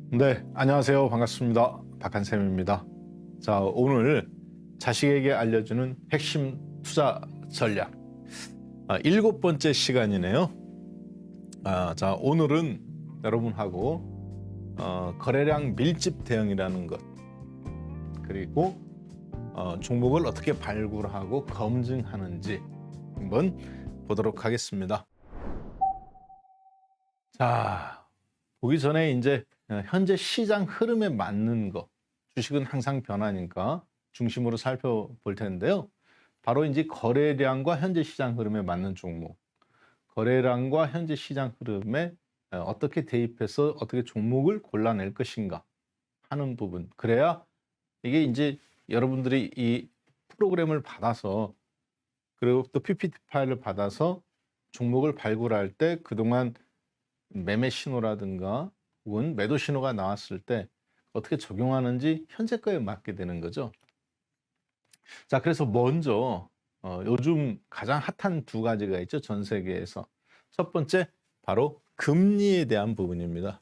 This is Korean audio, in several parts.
네, 안녕하세요. 반갑습니다. 박한샘입니다. 자, 오늘 자식에게 알려주는 핵심 투자 전략. 7번째 시간이네요. 자, 오늘은 여러분하고 거래량 밀집 대응이라는 것, 그리고 종목을 어떻게 발굴하고 검증하는지 한번 보도록 하겠습니다. 자, 보기 전에 이제 현재 시장 흐름에 맞는 거, 주식은 항상 변하니까 중심으로 살펴볼 텐데요. 바로 이제 거래량과 현재 시장 흐름에 맞는 종목, 거래량과 현재 시장 흐름에 어떻게 대입해서 어떻게 종목을 골라낼 것인가 하는 부분. 그래야 이게 이제 여러분들이 이 프로그램을 받아서, 그리고 또 PPT 파일을 받아서 종목을 발굴할 때 그동안 매매 신호라든가 혹은 매도 신호가 나왔을 때 어떻게 적용하는지 현재 거에 맞게 되는 거죠. 자, 그래서 먼저 요즘 가장 핫한 두 가지가 있죠, 전 세계에서. 첫 번째, 바로 금리에 대한 부분입니다.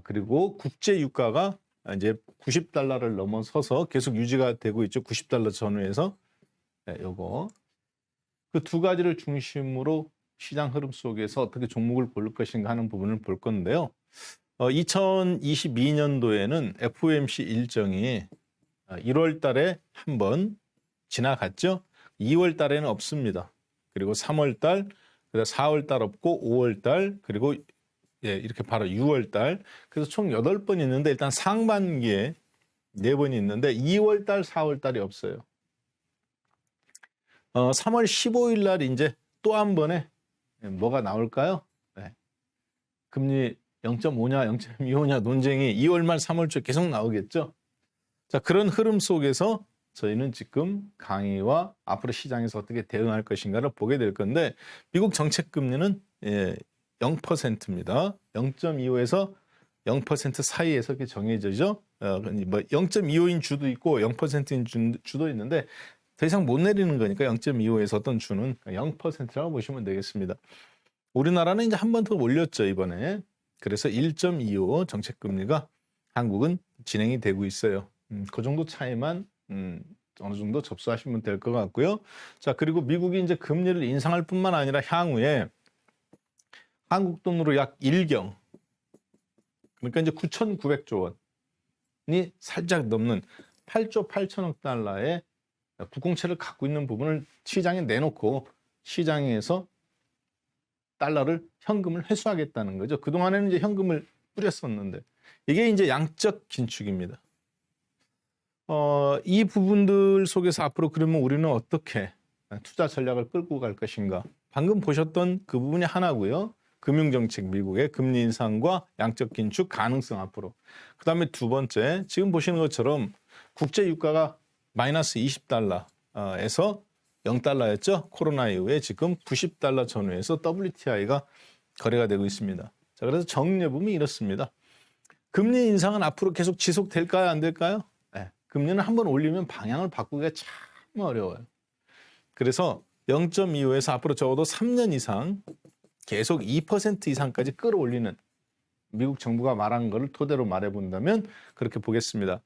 그리고 국제 유가가 이제 90달러를 넘어서서 계속 유지가 되고 있죠. 90달러 전후에서. 요거 그 두 가지를 중심으로 시장 흐름 속에서 어떻게 종목을 고를 것인가 하는 부분을 볼 건데요. 2022년도에는 FOMC 일정이 1월 달에 한 번 지나갔죠. 2월 달에는 없습니다. 그리고 3월 달, 4월 달 없고 5월 달, 그리고 이렇게 바로 6월 달. 그래서 총 8번 있는데 일단 상반기에 4번이 있는데 2월 달, 4월 달이 없어요. 3월 15일 날 이제 또 한 번에 뭐가 나올까요? 금리 0.5냐 0.25냐 논쟁이 2월 말 3월 초 계속 나오겠죠. 자, 그런 흐름 속에서 저희는 지금 강의와 앞으로 시장에서 어떻게 대응할 것인가를 보게 될 건데, 미국 정책 금리는 0%입니다. 0.25에서 0% 사이에서 이렇게 정해져죠. 뭐 0.25인 주도 있고 0%인 주도 있는데 더 이상 못 내리는 거니까 0.25에서 어떤 주는 0%라고 보시면 되겠습니다. 우리나라는 이제 한 번 더 올렸죠, 이번에. 그래서 1.25 정책 금리가 한국은 진행이 되고 있어요. 그 정도 차이만 어느 정도 접수하시면 될 것 같고요. 자, 그리고 미국이 이제 금리를 인상할 뿐만 아니라 향후에 한국 돈으로 약 1경, 그러니까 이제 9,900조 원이 살짝 넘는 8조 8천억 달러의 국공채를 갖고 있는 부분을 시장에 내놓고 시장에서 달러를 현금을 회수하겠다는 거죠. 그동안에는 이제 현금을 뿌렸었는데 이게 이제 양적 긴축입니다. 이 부분들 속에서 앞으로 그러면 우리는 어떻게 투자 전략을 끌고 갈 것인가? 방금 보셨던 그 부분이 하나고요. 금융정책, 미국의 금리 인상과 양적 긴축 가능성 앞으로. 그다음에 두 번째, 지금 보시는 것처럼 국제 유가가 마이너스 20달러에서 0달러였죠. 코로나 이후에 지금 90달러 전후에서 WTI가 거래가 되고 있습니다. 자, 그래서 정리해보면 이렇습니다. 금리 인상은 앞으로 계속 지속될까요? 안 될까요? 금리는 한번 올리면 방향을 바꾸기가 참 어려워요. 그래서 0.25에서 앞으로 적어도 3년 이상 계속 2% 이상까지 끌어올리는, 미국 정부가 말한 거를 토대로 말해본다면 그렇게 보겠습니다.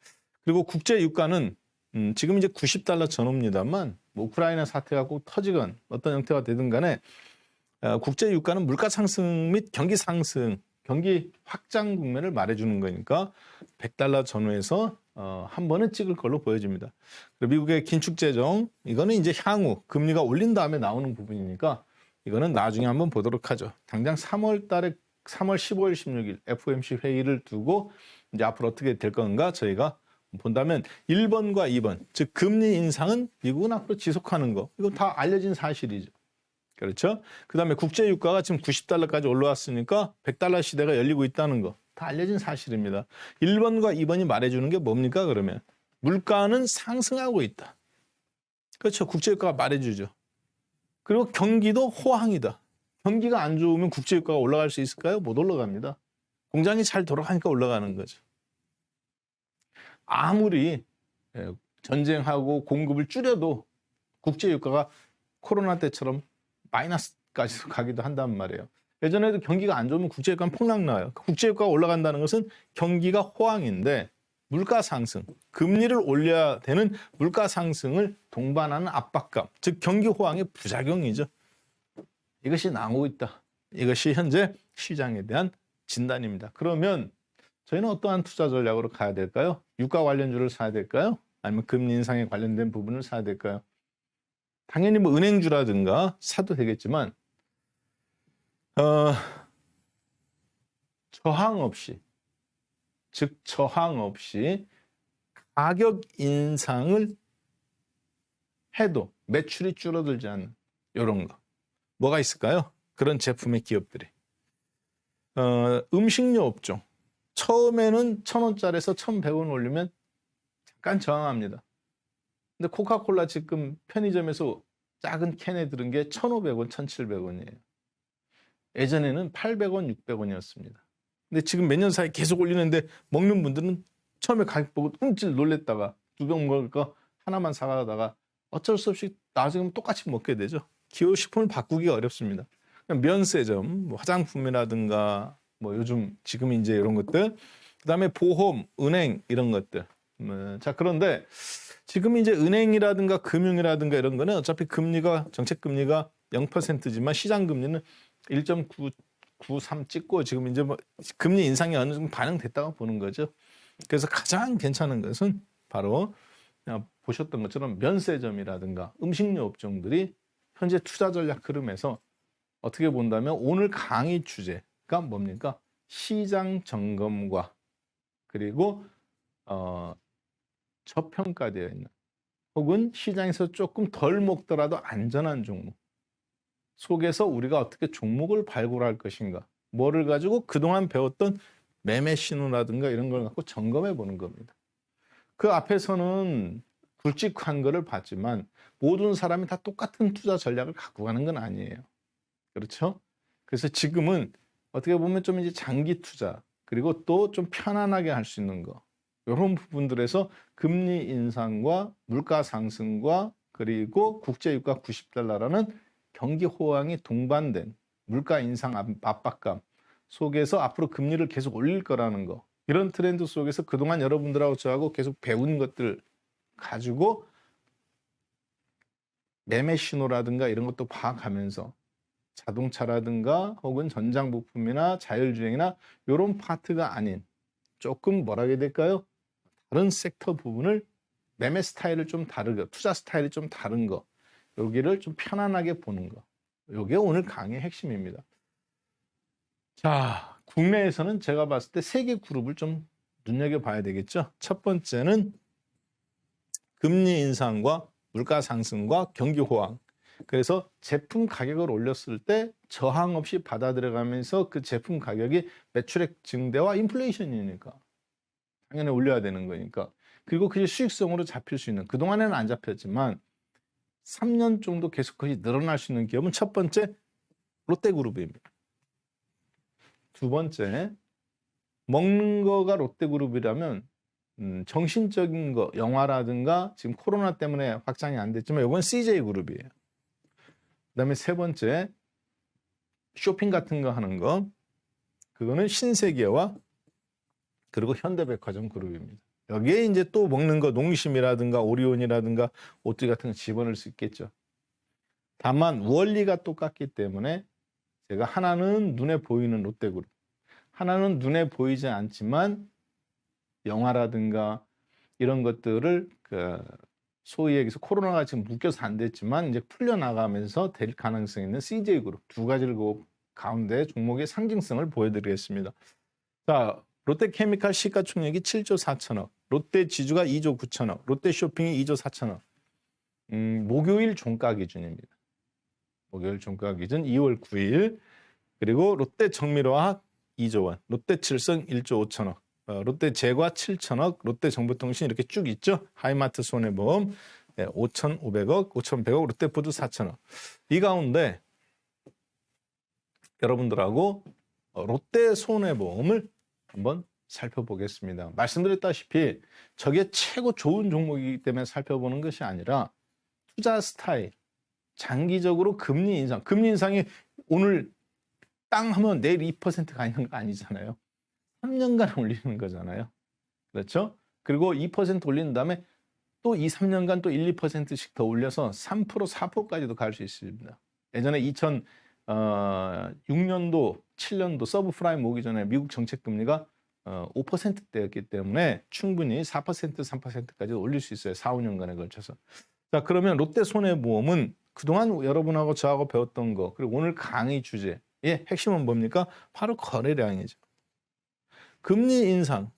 그리고 국제 유가는 지금 이제 90달러 전후입니다만 뭐 우크라이나 사태가 꼭 터지건 어떤 형태가 되든 간에 국제 유가는 물가 상승 및 경기 상승, 경기 확장 국면을 말해주는 거니까 100달러 전후에서 한 번은 찍을 걸로 보여집니다. 그리고 미국의 긴축 재정, 이거는 이제 향후 금리가 올린 다음에 나오는 부분이니까 이거는 나중에 한번 보도록 하죠. 당장 3월 15일, 16일 FOMC 회의를 두고 이제 앞으로 어떻게 될 건가 저희가 본다면 1번과 2번, 즉 금리 인상은 미국은 앞으로 지속하는 거, 이거 다 알려진 사실이죠. 그렇죠? 그다음에 국제 유가가 지금 90달러까지 올라왔으니까 100달러 시대가 열리고 있다는 거, 다 알려진 사실입니다. 1번과 2번이 말해주는 게 뭡니까? 그러면 물가는 상승하고 있다. 그렇죠? 국제 유가가 말해주죠. 그리고 경기도 호황이다. 경기가 안 좋으면 국제 유가가 올라갈 수 있을까요? 못 올라갑니다. 공장이 잘 돌아가니까 올라가는 거죠. 아무리 전쟁하고 공급을 줄여도 국제 유가가 코로나 때처럼 마이너스까지 가기도 한단 말이에요. 예전에도 경기가 안 좋으면 국제유가는 폭락 나요. 국제유가가 올라간다는 것은 경기가 호황인데 물가 상승, 금리를 올려야 되는 물가 상승을 동반하는 압박감, 즉 경기 호황의 부작용이죠. 이것이 나오고 있다. 이것이 현재 시장에 대한 진단입니다. 그러면 저희는 어떠한 투자 전략으로 가야 될까요? 유가 관련주를 사야 될까요? 아니면 금리 인상에 관련된 부분을 사야 될까요? 당연히 뭐 은행주라든가 사도 되겠지만 저항 없이, 즉 저항 없이 가격 인상을 해도 매출이 줄어들지 않는 이런 거. 뭐가 있을까요? 그런 제품의 기업들이. 음식료 업종. 처음에는 1,000원짜리에서 1,100원 올리면 잠깐 저항합니다. 근데 코카콜라 지금 편의점에서 작은 캔에 들은 게 1,500원, 1,700원이에요. 예전에는 800원, 600원이었습니다. 근데 지금 몇 년 사이 계속 올리는데 먹는 분들은 처음에 가격 보고 움찔 놀랬다가 두 병 먹을 거 하나만 사가다가 어쩔 수 없이 나중에 똑같이 먹게 되죠. 기호식품을 바꾸기가 어렵습니다. 면세점, 뭐 화장품이라든가 뭐 요즘 지금 이제 이런 것들, 그다음에 보험, 은행 이런 것들. 자, 그런데 지금 이제 은행이라든가 금융이라든가 이런 거는 어차피 금리가 정책 금리가 0%지만 시장 금리는 1.93 찍고 지금 이제 뭐 금리 인상이 어느 정도 반영됐다고 보는 거죠. 그래서 가장 괜찮은 것은 바로 보셨던 것처럼 면세점이라든가 음식료 업종들이 현재 투자 전략 흐름에서 어떻게 본다면 오늘 강의 주제가 뭡니까? 시장 점검과 그리고 저평가되어 있는 혹은 시장에서 조금 덜 먹더라도 안전한 종목 속에서 우리가 어떻게 종목을 발굴할 것인가, 뭐를 가지고 그동안 배웠던 매매 신호라든가 이런 걸 갖고 점검해 보는 겁니다. 그 앞에서는 굵직한 거를 봤지만 모든 사람이 다 똑같은 투자 전략을 갖고 가는 건 아니에요. 그렇죠? 그래서 지금은 어떻게 보면 좀 이제 장기 투자 그리고 또 좀 편안하게 할 수 있는 거, 이런 부분들에서 금리 인상과 물가 상승과 그리고 국제유가 90달러라는 경기 호황이 동반된 물가 인상 압박감 속에서 앞으로 금리를 계속 올릴 거라는 거, 이런 트렌드 속에서 그동안 여러분들하고 저하고 계속 배운 것들 가지고 매매 신호라든가 이런 것도 봐가면서 자동차라든가 혹은 전장 부품이나 자율주행이나 이런 파트가 아닌 조금 뭐라 해야 될까요? 다른 섹터 부분을 매매 스타일을 좀 다르게, 투자 스타일이 좀 다른 거, 여기를 좀 편안하게 보는 거, 이게 오늘 강의의 핵심입니다. 자, 국내에서는 제가 봤을 때 세 개 그룹을 좀 눈여겨봐야 되겠죠. 첫 번째는 금리 인상과 물가 상승과 경기 호황. 그래서 제품 가격을 올렸을 때 저항 없이 받아들여가면서 그 제품 가격이 매출액 증대와 인플레이션이니까 당연히 올려야 되는 거니까. 그리고 그게 수익성으로 잡힐 수 있는, 그동안에는 안 잡혔지만 3년 정도 계속 거의 늘어날 수 있는 기업은 첫 번째 롯데그룹입니다. 두 번째, 먹는 거가 롯데그룹이라면 정신적인 거, 영화라든가 지금 코로나 때문에 확장이 안 됐지만 이건 CJ그룹이에요. 그다음에 세 번째, 쇼핑 같은 거 하는 거, 그거는 신세계와 그리고 현대백화점 그룹입니다. 여기에 이제 또 먹는 거, 농심이라든가 오리온이라든가 오뚜기 같은 거 집어넣을 수 있겠죠. 다만 원리가 똑같기 때문에 제가 하나는 눈에 보이는 롯데그룹, 하나는 눈에 보이지 않지만 영화라든가 이런 것들을 소위 얘기해서 코로나가 지금 묶여서 안 됐지만 이제 풀려나가면서 될 가능성이 있는 CJ그룹 두 가지를 그 가운데 종목의 상징성을 보여드리겠습니다. 자, 롯데케미칼 시가총액이 7조 4천억, 롯데지주가 2조 9천억, 롯데쇼핑이 2조 4천억. 목요일 종가 기준입니다. 목요일 종가 기준 2월 9일. 그리고 롯데정밀화학 2조 원, 롯데칠성 1조 5천억, 롯데제과 7천억, 롯데정보통신 이렇게 쭉 있죠. 하이마트 손해보험 5,500억, 5,100억, 롯데푸드 4천억. 이 가운데 여러분들하고 롯데 손해보험을 한번 살펴보겠습니다. 말씀드렸다시피 저게 최고 좋은 종목이기 때문에 살펴보는 것이 아니라 투자 스타일, 장기적으로 금리 인상이 오늘 땅 하면 내일 2%가 있는 거 아니잖아요. 3년간 올리는 거잖아요. 그렇죠? 그리고 2% 올린 다음에 또 2, 3년간 또 1, 2%씩 더 올려서 3%, 4%까지도 갈 수 있습니다. 예전에 2006년도, 7년도 서브프라임 오기 전에 미국 정책 금리가 5%대였기 때문에 충분히 4%, 3%까지 올릴 수 있어요. 4, 5년간에 걸쳐서. 자, 그러면 롯데손해보험은 그동안 여러분하고 저하고 배웠던 거, 그리고 오늘 강의 주제의 핵심은 뭡니까? 바로 거래량이죠. 금리 인상,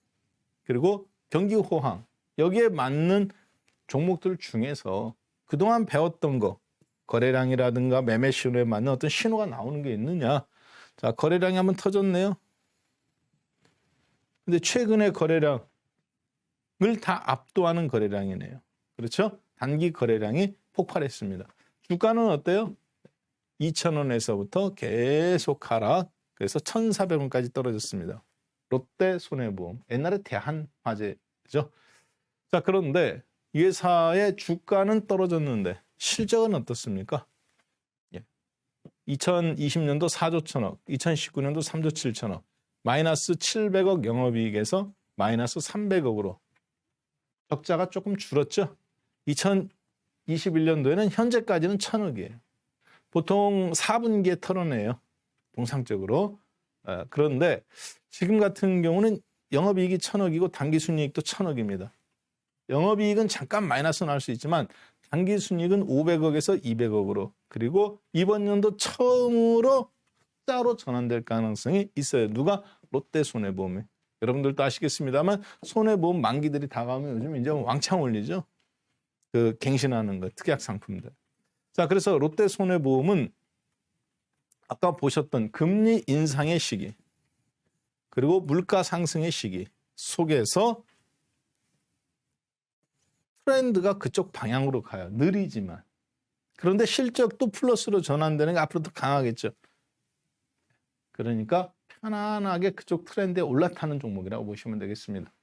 그리고 경기 호황, 여기에 맞는 종목들 중에서 그동안 배웠던 거, 거래량이라든가 매매 신호에 맞는 어떤 신호가 나오는 게 있느냐. 자, 거래량이 한번 터졌네요. 근데 최근의 거래량을 다 압도하는 거래량이네요. 그렇죠? 단기 거래량이 폭발했습니다. 주가는 어때요? 2,000원에서부터 계속 하락, 그래서 1,400원까지 떨어졌습니다. 롯데손해보험, 옛날에 대한화재죠. 자, 그런데 이 회사의 주가는 떨어졌는데 실적은 어떻습니까? 2020년도 4조 1천억, 2019년도 3조 7천억, 마이너스 700억 영업이익에서 마이너스 300억으로 적자가 조금 줄었죠. 2021년도에는 현재까지는 1,000억이에요. 보통 4분기에 털어내요. 통상적으로. 그런데 지금 같은 경우는 영업이익이 1,000억이고 당기순이익도 1,000억입니다. 영업이익은 잠깐 마이너스 날 수 있지만 당기순이익은 500억에서 200억으로, 그리고 이번 연도 처음으로 흑자로 전환될 가능성이 있어요. 누가? 롯데손해보험이. 여러분들도 아시겠습니다만 손해보험 만기들이 다가오면 요즘 이제 왕창 올리죠. 그 갱신하는 거, 특약 상품들. 자, 그래서 롯데손해보험은 아까 보셨던 금리 인상의 시기, 그리고 물가 상승의 시기 속에서 트렌드가 그쪽 방향으로 가요. 느리지만. 그런데 실적도 플러스로 전환되는 게 앞으로 더 강하겠죠. 그러니까 편안하게 그쪽 트렌드에 올라타는 종목이라고 보시면 되겠습니다.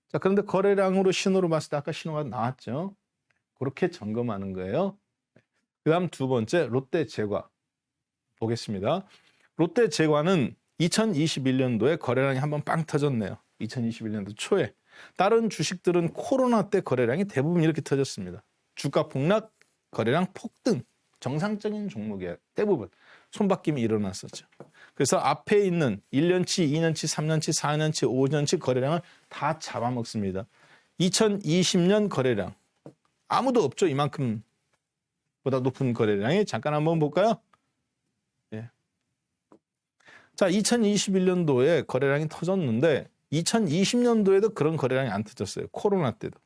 자, 그런데 거래량으로 신호를 봤을 때 아까 신호가 나왔죠. 그렇게 점검하는 거예요. 그 다음 두 번째, 롯데제과 보겠습니다. 롯데제과는 2021년도에 거래량이 한번 빵 터졌네요. 2021년도 초에. 다른 주식들은 코로나 때 거래량이 대부분 이렇게 터졌습니다. 주가 폭락, 거래량 폭등, 정상적인 종목이에요. 대부분 손바뀜이 일어났었죠. 그래서 앞에 있는 1년치, 2년치, 3년치, 4년치, 5년치 거래량을 다 잡아먹습니다. 2020년 거래량 아무도 없죠. 이만큼 보다 높은 거래량이. 잠깐 한번 볼까요? 자, 2021년도에 거래량이 터졌는데 2020년도에도 그런 거래량이 안 터졌어요. 코로나 때도.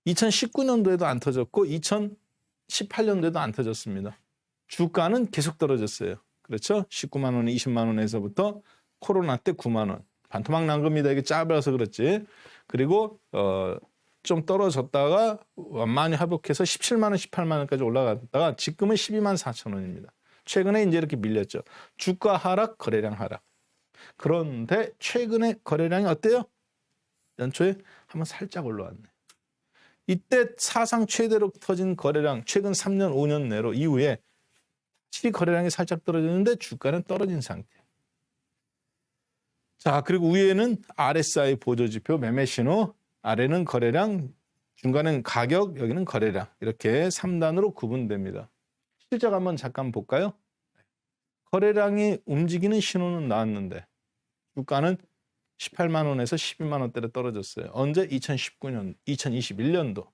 2019년도에도 안 터졌고 2018년도에도 안 터졌습니다. 주가는 계속 떨어졌어요. 그렇죠? 19만 원, 20만 원에서부터 코로나 때 9만 원. 반토막 난 겁니다. 이게 짧아서 그렇지. 그리고 좀 떨어졌다가 많이 회복해서 17만 원, 18만 원까지 올라갔다가 지금은 12만 4천 원입니다. 최근에 이제 이렇게 밀렸죠. 주가 하락, 거래량 하락. 그런데 최근에 거래량이 어때요? 연초에 한번 살짝 올라왔네. 이때 사상 최대로 터진 거래량, 최근 3년, 5년 내로 이후에 다시 거래량이 살짝 떨어졌는데 주가는 떨어진 상태. 자, 그리고 위에는 RSI 보조지표, 매매신호, 아래는 거래량, 중간은 가격, 여기는 거래량. 이렇게 3단으로 구분됩니다. 실적 한번 잠깐 볼까요? 거래량이 움직이는 신호는 나왔는데 주가는 18만 원에서 12만 원대로 떨어졌어요. 언제? 2019년, 2021년도.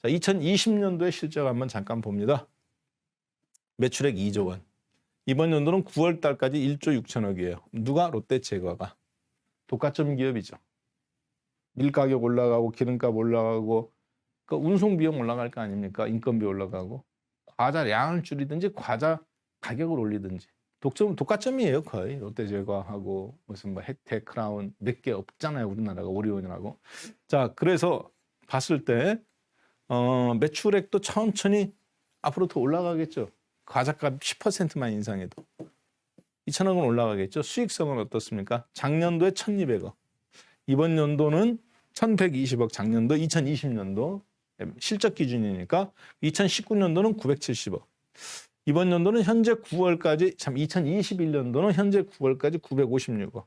자, 2020년도의 실적 한번 잠깐 봅니다. 매출액 2조 원. 이번 연도는 9월 달까지 1조 6천억이에요. 누가? 롯데제과가. 독과점 기업이죠. 밀가격 올라가고 기름값 올라가고 그 운송 비용 올라갈 거 아닙니까? 인건비 올라가고 과자 양을 줄이든지 과자 가격을 올리든지 독과점이에요. 거의 롯데제과하고 무슨 뭐 혜택, 크라운 몇 개 없잖아요. 우리나라가 오리온이라고. 자, 그래서 봤을 때 매출액도 천천히 앞으로 더 올라가겠죠. 과자값 10%만 인상해도 2천억은 올라가겠죠. 수익성은 어떻습니까? 작년도에 1,200억. 이번 연도는 1,120억, 작년도 2020년도 실적 기준이니까 2019년도는 970억. 이번 연도는 현재 9월까지 2021년도는 현재 9월까지 956억.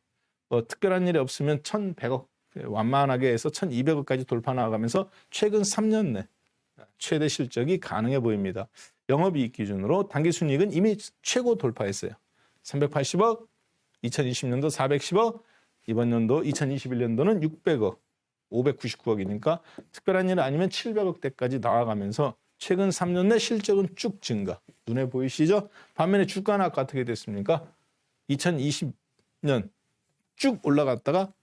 특별한 일이 없으면 1,100억 완만하게 해서 1,200억까지 돌파 나가면서 최근 3년 내 최대 실적이 가능해 보입니다. 영업이익 기준으로 당기순이익은 이미 최고 돌파했어요. 380억, 2020년도 410억, 이번 연도 2021년도는 600억, 599억이니까 특별한 일 아니면 700억대까지 나아가면서 최근 3년 내 실적은 쭉 증가. 눈에 보이시죠? 반면에 주가는 아까 어떻게 됐습니까? 2020년 쭉 올라갔다가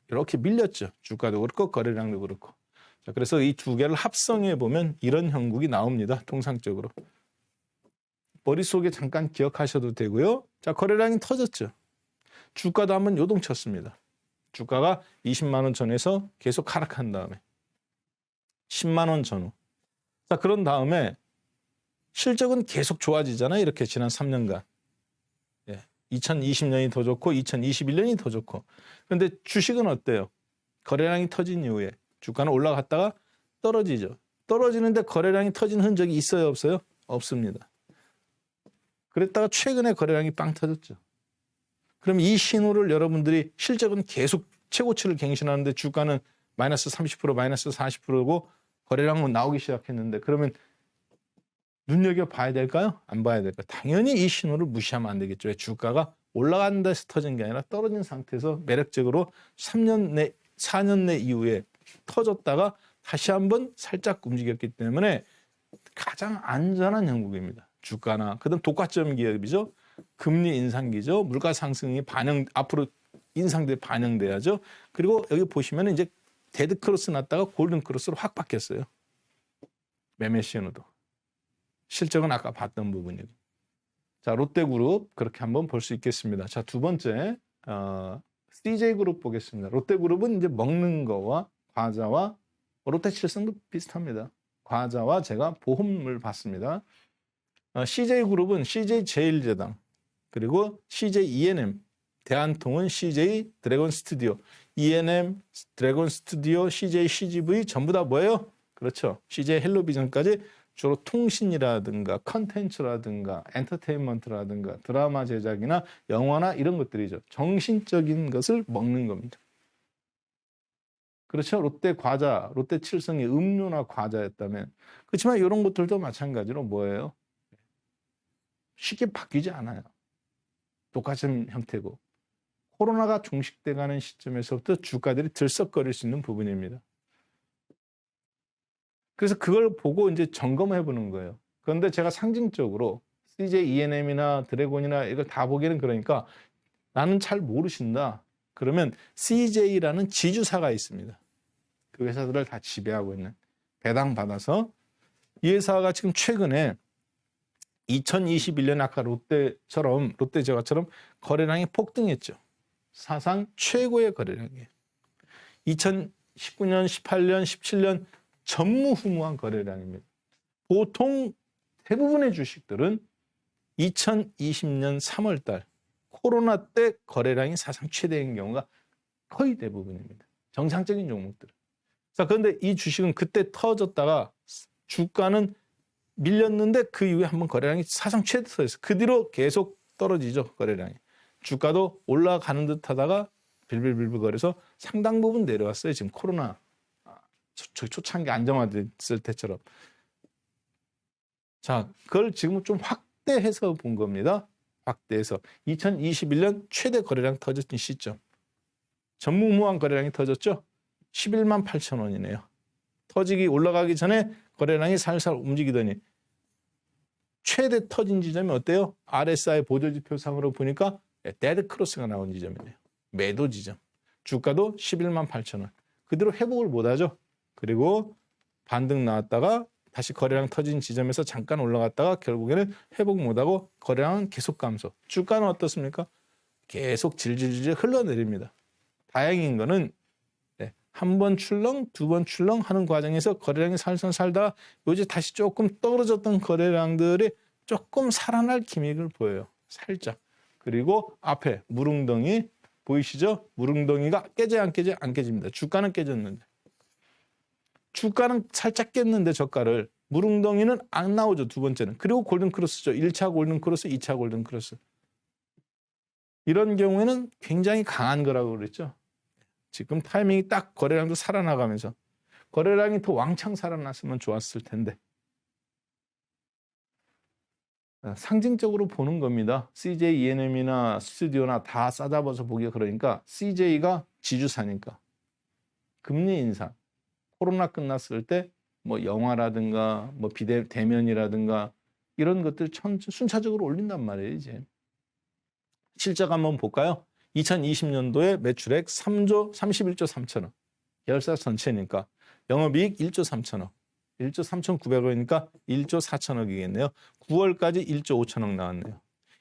이렇게 밀렸죠. 주가도 그렇고 거래량도 그렇고. 자, 그래서 이 두 개를 합성해 보면 이런 형국이 나옵니다. 통상적으로. 머릿속에 잠깐 기억하셔도 되고요. 자, 거래량이 터졌죠. 주가도 한번 요동쳤습니다. 주가가 20만 원 전에서 계속 하락한 다음에 10만 원 전후. 자, 그런 다음에 실적은 계속 좋아지잖아요. 이렇게 지난 3년간. 2020년이 더 좋고 2021년이 더 좋고. 그런데 주식은 어때요? 거래량이 터진 이후에 주가는 올라갔다가 떨어지죠. 떨어지는데 거래량이 터진 흔적이 있어요, 없어요? 없습니다. 그랬다가 최근에 거래량이 빵 터졌죠. 그럼 이 신호를 여러분들이 실적은 계속 최고치를 갱신하는데 주가는 마이너스 30%, 마이너스 40%고 거래량은 나오기 시작했는데 그러면 눈여겨봐야 될까요? 안 봐야 될까요? 당연히 이 신호를 무시하면 안 되겠죠. 주가가 올라가는 데서 터진 게 아니라 떨어진 상태에서 매력적으로 3년 내, 4년 내 이후에 터졌다가 다시 한번 살짝 움직였기 때문에 가장 안전한 형국입니다. 주가나 그다음 독과점 기업이죠. 금리 인상기죠. 물가 상승이 앞으로 인상돼 반영돼야죠. 그리고 여기 보시면 이제 데드 크로스 났다가 골든 크로스로 확 바뀌었어요. 매매 신호도. 실적은 아까 봤던 부분이고. 자, 롯데그룹 그렇게 한번 볼 수 있겠습니다. 자, 두 번째 CJ그룹 보겠습니다. 롯데그룹은 이제 먹는 거와 과자와 롯데칠성도 비슷합니다. 과자와 제가 보험을 봤습니다. CJ그룹은 CJ제일제당 그리고 CJ E&M 대한통운 CJ 드래곤 스튜디오 E&M 드래곤 스튜디오 CJ CGV 전부 다 뭐예요? 그렇죠. CJ 헬로비전까지 주로 통신이라든가 컨텐츠라든가 엔터테인먼트라든가 드라마 제작이나 영화나 이런 것들이죠. 정신적인 것을 먹는 겁니다. 그렇죠. 롯데 과자, 롯데 칠성이 음료나 과자였다면 그렇지만 이런 것들도 마찬가지로 뭐예요? 쉽게 바뀌지 않아요. 똑같은 형태고 코로나가 종식돼가는 시점에서부터 주가들이 들썩거릴 수 있는 부분입니다. 그래서 그걸 보고 이제 점검해 보는 거예요. 그런데 제가 상징적으로 CJ E&M이나 드래곤이나 이걸 다 보기에는 그러니까 나는 잘 모르신다. 그러면 CJ라는 지주사가 있습니다. 그 회사들을 다 지배하고 있는 배당받아서 이 회사가 지금 최근에 2021년 아까 롯데제과처럼 거래량이 폭등했죠. 사상 최고의 거래량이에요. 2019년, 18년, 17년 전무후무한 거래량입니다. 보통 대부분의 주식들은 2020년 3월 달 코로나 때 거래량이 사상 최대인 경우가 거의 대부분입니다. 정상적인 종목들. 자, 그런데 이 주식은 그때 터졌다가 주가는 밀렸는데 그 이후에 한번 거래량이 사상 최대였어요. 그 뒤로 계속 떨어지죠, 거래량이. 주가도 올라가는 듯 하다가 빌빌빌빌 거려서 상당 부분 내려왔어요. 지금 코로나 초창기 안정화됐을 때처럼. 자, 그걸 지금 좀 확대해서 본 겁니다. 확대해서 2021년 최대 거래량 터졌던 시점. 전무후무한 거래량이 터졌죠. 11만 8천 원이네요. 터지기 올라가기 전에 거래량이 살살 움직이더니 최대 터진 지점이 어때요? RSI 보조지표상으로 보니까 데드 크로스가 나온 지점이네요. 매도 지점. 주가도 11만 8천 원. 그대로 회복을 못하죠. 그리고 반등 나왔다가 다시 거래량 터진 지점에서 잠깐 올라갔다가 결국에는 회복 못하고 거래량은 계속 감소. 주가는 어떻습니까? 계속 질질질 흘러내립니다. 다행인 거는 한 번 출렁, 두 번 출렁 하는 과정에서 거래량이 살살 살다가 요즘 다시 조금 떨어졌던 거래량들이 조금 살아날 기미를 보여요. 살짝. 그리고 앞에 물웅덩이 보이시죠? 물웅덩이가 깨져야 안 깨져야 안 깨집니다. 주가는 깨졌는데. 주가는 살짝 깼는데 저가를 무릉덩이는 안 나오죠. 두 번째는. 그리고 골든크로스죠. 1차 골든크로스, 2차 골든크로스. 이런 경우에는 굉장히 강한 거라고 그랬죠. 지금 타이밍이 딱 거래량도 살아나가면서 거래량이 더 왕창 살아났으면 좋았을 텐데 상징적으로 보는 겁니다. CJ ENM이나 스튜디오나 다 싸잡아서 보기가 그러니까 CJ가 지주사니까 금리 인상 코로나 끝났을 때 뭐 영화라든가 뭐 대면이라든가 이런 것들 순차적으로 올린단 말이에요. 이제 실적 한번 볼까요? 2020년도에 매출액 31조 3천억 계열사 전체니까 영업이익 1조 3천억 1조 3,900억이니까 1조 4천억이겠네요. 9월까지 1조 5천억 나왔네요.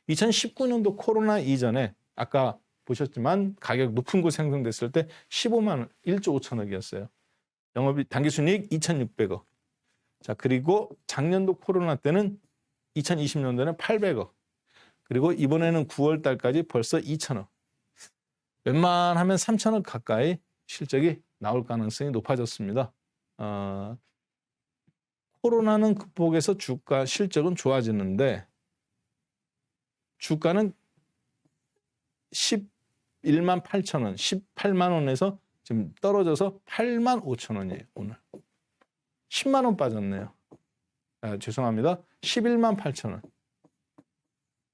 2019년도 코로나 이전에 아까 보셨지만 가격 높은 곳 생성됐을 때 15만 원, 1조 5천억이었어요. 영업이 당기순이익 2,600억. 자, 그리고 작년도 코로나 때는 2020년도에는 800억. 그리고 이번에는 9월 달까지 벌써 2천억. 웬만하면 3천억 가까이 실적이 나올 가능성이 높아졌습니다. 코로나는 극복해서 주가 실적은 좋아지는데 주가는 11만 8천 원, 18만 원에서 지금 떨어져서 8만 5천 원이에요. 오늘 10만 원 빠졌네요. 죄송합니다. 11만 8천 원.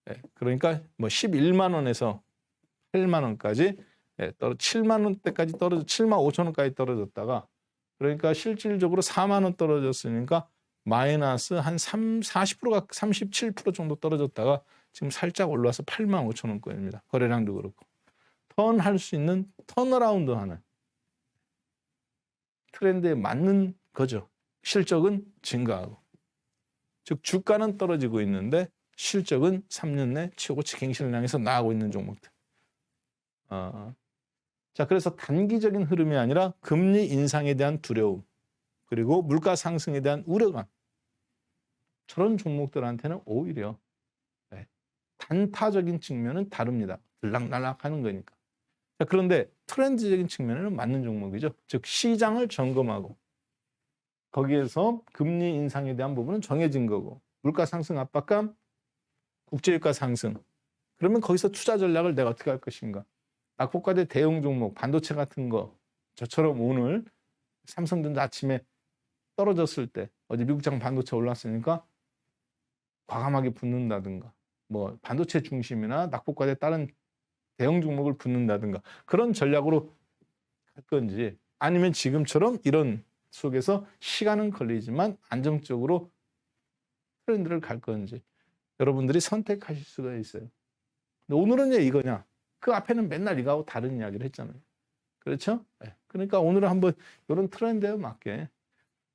네, 그러니까 뭐 11만 원에서 8만 원까지 7만 원대까지 떨어져 7만 5천 원까지 떨어졌다가 그러니까 실질적으로 4만 원 떨어졌으니까 마이너스 한 40%가 37% 정도 떨어졌다가 지금 살짝 올라와서 8만 5천 원권입니다. 거래량도 그렇고 턴할 수 있는 턴어라운드 하는 트렌드에 맞는 거죠. 실적은 증가하고 즉 주가는 떨어지고 있는데 실적은 3년 내 최고치 갱신을 향해서 나아가고 있는 종목들. 자, 그래서 단기적인 흐름이 아니라 금리 인상에 대한 두려움 그리고 물가 상승에 대한 우려감 저런 종목들한테는 오히려 단타적인 측면은 다릅니다. 들락날락 하는 거니까. 자, 그런데 트렌드적인 측면에는 맞는 종목이죠. 즉 시장을 점검하고 거기에서 금리 인상에 대한 부분은 정해진 거고 물가 상승 압박감, 국제유가 상승 그러면 거기서 투자 전략을 내가 어떻게 할 것인가. 낙폭과대 대형 종목, 반도체 같은 거 저처럼 오늘 삼성전자 아침에 떨어졌을 때 어제 미국장 반도체 올랐으니까 과감하게 붙는다든가 뭐 반도체 중심이나 낙폭과대 다른 대형 종목을 붙는다든가 그런 전략으로 할 건지 아니면 지금처럼 이런 속에서 시간은 걸리지만 안정적으로 트렌드를 갈 건지 여러분들이 선택하실 수가 있어요. 근데 오늘은 왜 이거냐? 그 앞에는 맨날 이거하고 다른 이야기를 했잖아요. 그렇죠? 네. 그러니까 오늘은 한번 이런 트렌드에 맞게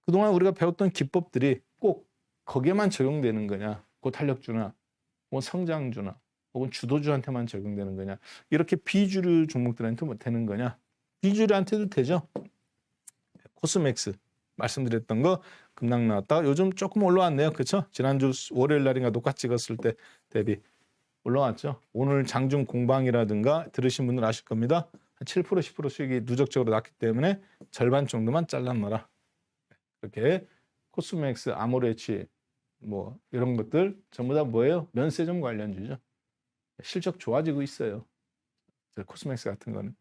그동안 우리가 배웠던 기법들이 꼭 거기에만 적용되는 거냐? 고탄력주나 혹은 성장주나 혹은 주도주한테만 적용되는 거냐? 이렇게 비주류 종목들한테 뭐 되는 거냐? 비주류한테도 되죠. 코스맥스 말씀드렸던 거 급락 나왔다가 요즘 조금 올라왔네요. 그렇죠? 지난주 월요일 날인가 녹화 찍었을 때 대비 올라왔죠. 오늘 장중 공방이라든가 들으신 분들 아실 겁니다. 한 7% 10% 수익이 누적적으로 났기 때문에 절반 정도만 잘라놔라. 이렇게 코스맥스, 아모레치 뭐 이런 것들 전부 다 뭐예요? 면세점 관련주죠. 실적 좋아지고 있어요. 코스맥스 같은 거는.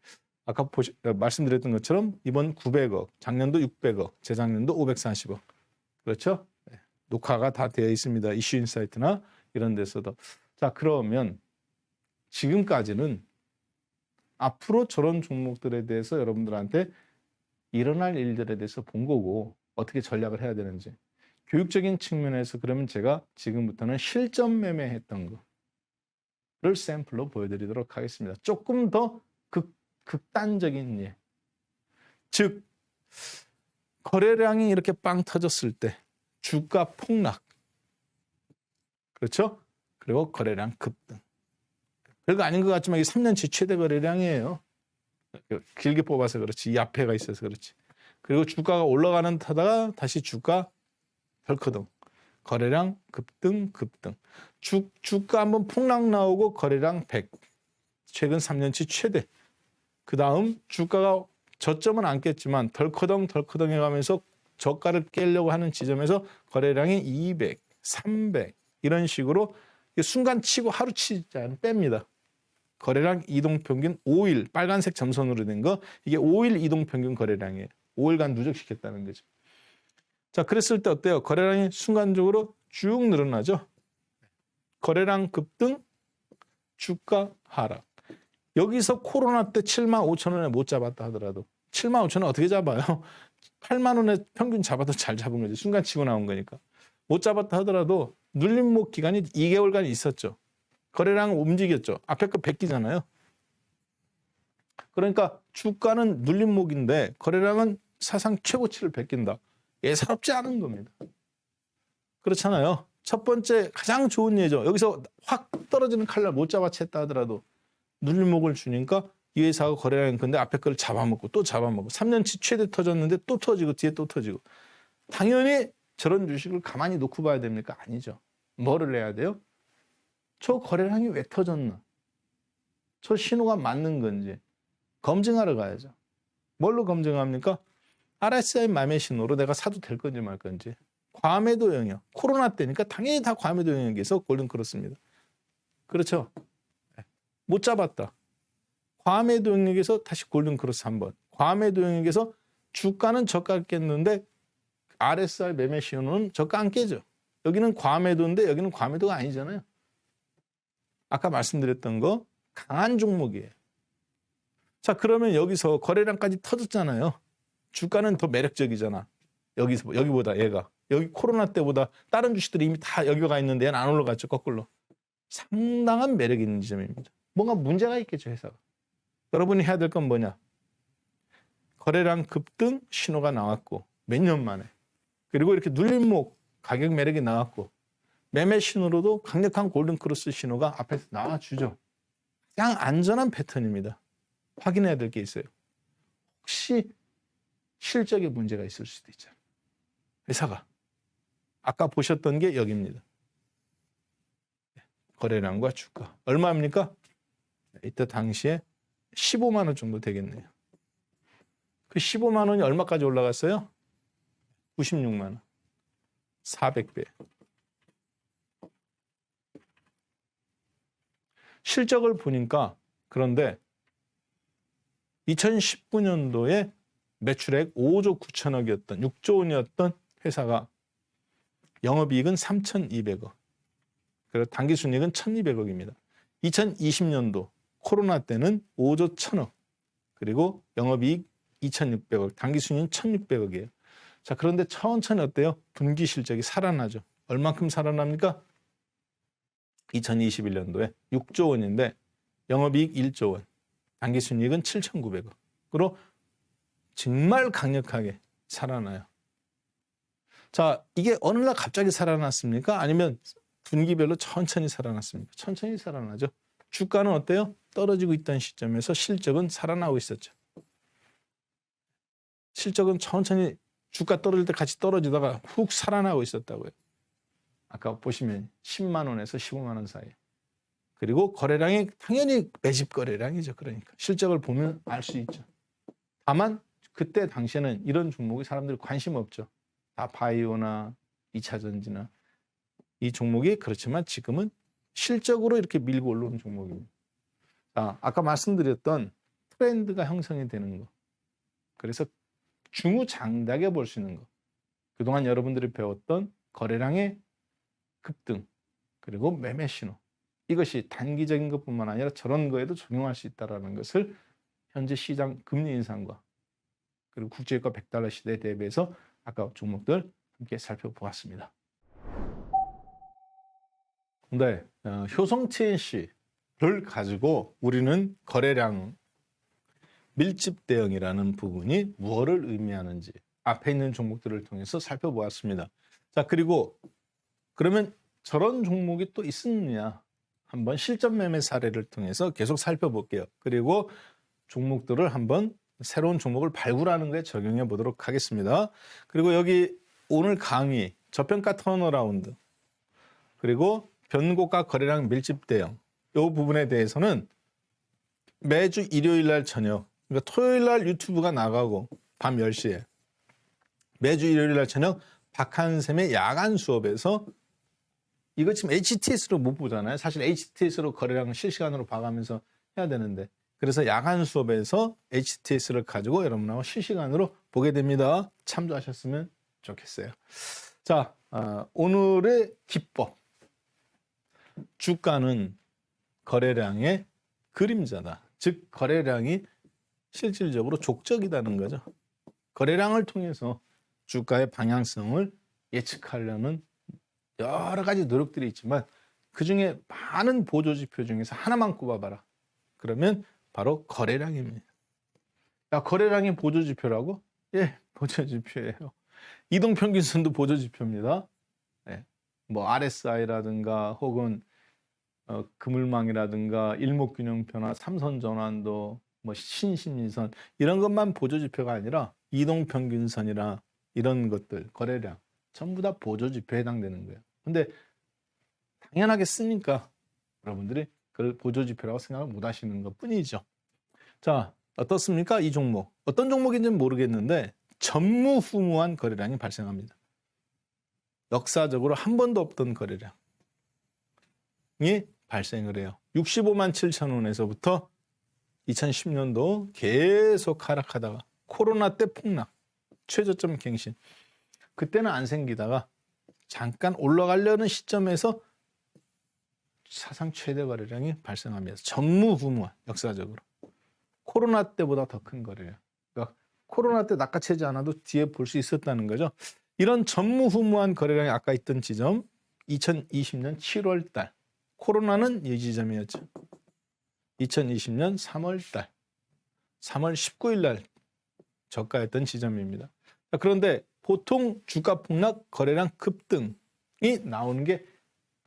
아까 말씀드렸던 것처럼 이번 900억, 작년도 600억, 재작년도 540억. 그렇죠? 네. 녹화가 다 되어 있습니다. 이슈인사이트나 이런 데서도. 자, 그러면 지금까지는 앞으로 저런 종목들에 대해서 여러분들한테 일어날 일들에 대해서 본 거고 어떻게 전략을 해야 되는지. 교육적인 측면에서 그러면 제가 지금부터는 실전 매매했던 거를 샘플로 보여드리도록 하겠습니다. 조금 더 극단적인 예. 즉 거래량이 이렇게 빵 터졌을 때 주가 폭락 그렇죠? 그리고 거래량 급등 별거 아닌 것 같지만 이게 3년치 최대 거래량이에요. 길게 뽑아서 그렇지 이 앞에가 있어서 그렇지. 그리고 주가가 올라가는 타다가 다시 주가 덜커덩 거래량 급등 주가 한번 폭락 나오고 거래량 100 최근 3년치 최대. 그 다음 주가가 저점은 안 깼지만 덜커덩 해가면서 저가를 깨려고 하는 지점에서 거래량이 200, 300 이런 식으로 순간 치고 하루 치지 않으면 뺍니다. 거래량 이동평균 5일 빨간색 점선으로 된 거 이게 5일 이동평균 거래량이에요. 5일간 누적시켰다는 거죠. 자, 그랬을 때 어때요? 거래량이 순간적으로 쭉 늘어나죠. 거래량 급등, 주가 하락. 여기서 코로나 때 7만 5천 원에 못 잡았다 하더라도 7만 5천 원 어떻게 잡아요? 8만 원에 평균 잡아도 잘 잡은 거지. 순간 치고 나온 거니까. 못 잡았다 하더라도 눌림목 기간이 2개월간 있었죠. 거래량 움직였죠. 앞에 거 베끼잖아요. 그러니까 주가는 눌림목인데 거래량은 사상 최고치를 베낀다. 예사롭지 않은 겁니다. 그렇잖아요. 첫 번째 가장 좋은 예죠. 여기서 확 떨어지는 칼날 못 잡아챘다 하더라도 눌림목을 주니까 이 회사가 거래량이 근데 앞에 걸 잡아먹고 또 잡아먹고 3년치 최대 터졌는데 또 터지고 뒤에 또 터지고 당연히 저런 주식을 가만히 놓고 봐야 됩니까? 아니죠. 뭐를 해야 돼요? 저 거래량이 왜 터졌나? 저 신호가 맞는 건지 검증하러 가야죠. 뭘로 검증합니까? RSI 매매 신호로 내가 사도 될 건지 말 건지. 과매도 영역. 코로나 때니까 당연히 다 과매도 영역에서 골든크로스입니다. 그렇죠? 못 잡았다. 과매도 영역에서 다시 골든크로스 한 번. 과매도 영역에서 주가는 저가 깼는데 RSI 매매 신호는 저가 안 깨죠. 여기는 과매도인데 여기는 과매도가 아니잖아요. 아까 말씀드렸던 거 강한 종목이에요. 자, 그러면 여기서 거래량까지 터졌잖아요. 주가는 더 매력적이잖아. 여기보다 얘가. 여기 코로나 때보다 다른 주식들이 이미 다 여기 가 있는데 얘는 안 올라갔죠. 거꾸로. 상당한 매력 있는 지점입니다. 뭔가 문제가 있겠죠. 회사가. 여러분이 해야 될 건 뭐냐. 거래량 급등 신호가 나왔고 몇 년 만에. 그리고 이렇게 눌림목 가격 매력이 나왔고 매매 신호로도 강력한 골든크로스 신호가 앞에서 나와주죠. 가장 안전한 패턴입니다. 확인해야 될 게 있어요. 혹시 실적에 문제가 있을 수도 있잖아요. 회사가. 아까 보셨던 게 여기입니다. 거래량과 주가. 얼마입니까? 이때 당시에 15만 원 정도 되겠네요. 그 15만 원이 얼마까지 올라갔어요? 96만 원. 400배. 실적을 보니까 그런데 2019년도에 매출액 5조 9천억이었던 6조 원이었던 회사가 영업이익은 3,200억. 그리고 당기순이익은 1,200억입니다. 2020년도 코로나 때는 5조 1,000억. 그리고 영업이익 2,600억. 당기순이익은 1,600억이에요. 자, 그런데 천천히 어때요? 분기 실적이 살아나죠. 얼만큼 살아납니까? 2021년도에 6조 원인데 영업이익 1조 원. 당기순이익은 7,900억으로 정말 강력하게 살아나요. 자, 이게 어느 날 갑자기 살아났습니까? 아니면 분기별로 천천히 살아났습니까? 천천히 살아나죠. 주가는 어때요? 떨어지고 있던 시점에서 실적은 살아나고 있었죠. 실적은 천천히 주가 떨어질 때 같이 떨어지다가 훅 살아나고 있었다고요. 아까 보시면 10만 원에서 15만 원 사이. 그리고 거래량이 당연히 매집 거래량이죠. 그러니까 실적을 보면 알 수 있죠. 다만 그때 당시에는 이런 종목이 사람들이 관심 없죠. 다 바이오나 2차 전지나 이 종목이 그렇지만 지금은 실적으로 이렇게 밀고 올라오는 종목입니다. 자, 아까 말씀드렸던 트렌드가 형성이 되는 거. 그래서 중후장대하게 볼 수 있는 거. 그동안 여러분들이 배웠던 거래량의 급등 그리고 매매 신호. 이것이 단기적인 것뿐만 아니라 저런 거에도 적용할 수 있다는 것을 현재 시장 금리 인상과 그리고 국제유가 100달러 시대에 대비해서 아까 종목들 함께 살펴보았습니다. 네, 효성 TNC를 가지고 우리는 거래량 밀집 대응이라는 부분이 무엇을 의미하는지 앞에 있는 종목들을 통해서 살펴보았습니다. 자, 그리고 그러면 저런 종목이 또 있느냐? 한번 실전 매매 사례를 통해서 계속 살펴볼게요. 그리고 종목들을 한번 새로운 종목을 발굴하는 거에 적용해 보도록 하겠습니다. 그리고 여기 오늘 강의 저평가 턴어라운드 그리고 변고가 거래량 밀집 대응 이 부분에 대해서는 매주 일요일 날 저녁 그러니까 토요일 날 유튜브가 나가고 밤 10시에 매주 일요일 날 저녁 박한샘의 야간 수업에서 이거 지금 HTS로 못 보잖아요. 사실 HTS로 거래량 실시간으로 봐가면서 해야 되는데 그래서 야간 수업에서 HTS를 가지고 여러분하고 실시간으로 보게 됩니다. 참조하셨으면 좋겠어요. 자, 오늘의 기법. 주가는 거래량의 그림자다. 즉 거래량이 실질적으로 족적이라는 거죠. 거래량을 통해서 주가의 방향성을 예측하려는 여러 가지 노력들이 있지만 그중에 많은 보조지표 중에서 하나만 꼽아봐라. 그러면 바로 거래량입니다. 야, 거래량이 보조지표라고? 예, 보조지표예요. 이동평균선도 보조지표입니다. 예, 뭐 RSI라든가 혹은 그물망이라든가 일목균형변화, 삼선전환도, 뭐 신심리선 이런 것만 보조지표가 아니라 이동평균선이나 이런 것들, 거래량 전부 다 보조지표에 해당되는 거예요. 근데 당연하게 쓰니까 여러분들이 그걸 보조지표라고 생각을 못 하시는 것 뿐이죠. 자, 어떻습니까? 이 종목. 어떤 종목인지는 모르겠는데 전무후무한 거래량이 발생합니다. 역사적으로 한 번도 없던 거래량이 발생을 해요. 65만 7천 원에서부터 2010년도 계속 하락하다가 코로나 때 폭락, 최저점 갱신. 그때는 안 생기다가 잠깐 올라가려는 시점에서 사상 최대 거래량이 발생하면서 전무후무한 역사적으로 코로나 때보다 더 큰 거래량. 그러니까 코로나 때 낚아채지 않아도 뒤에 볼 수 있었다는 거죠. 이런 전무후무한 거래량이 아까 있던 지점 2020년 7월 달 코로나는 이 지점이었죠. 2020년 3월 달 3월 19일 날 저가였던 지점입니다. 그런데 보통 주가 폭락, 거래량 급등이 나오는 게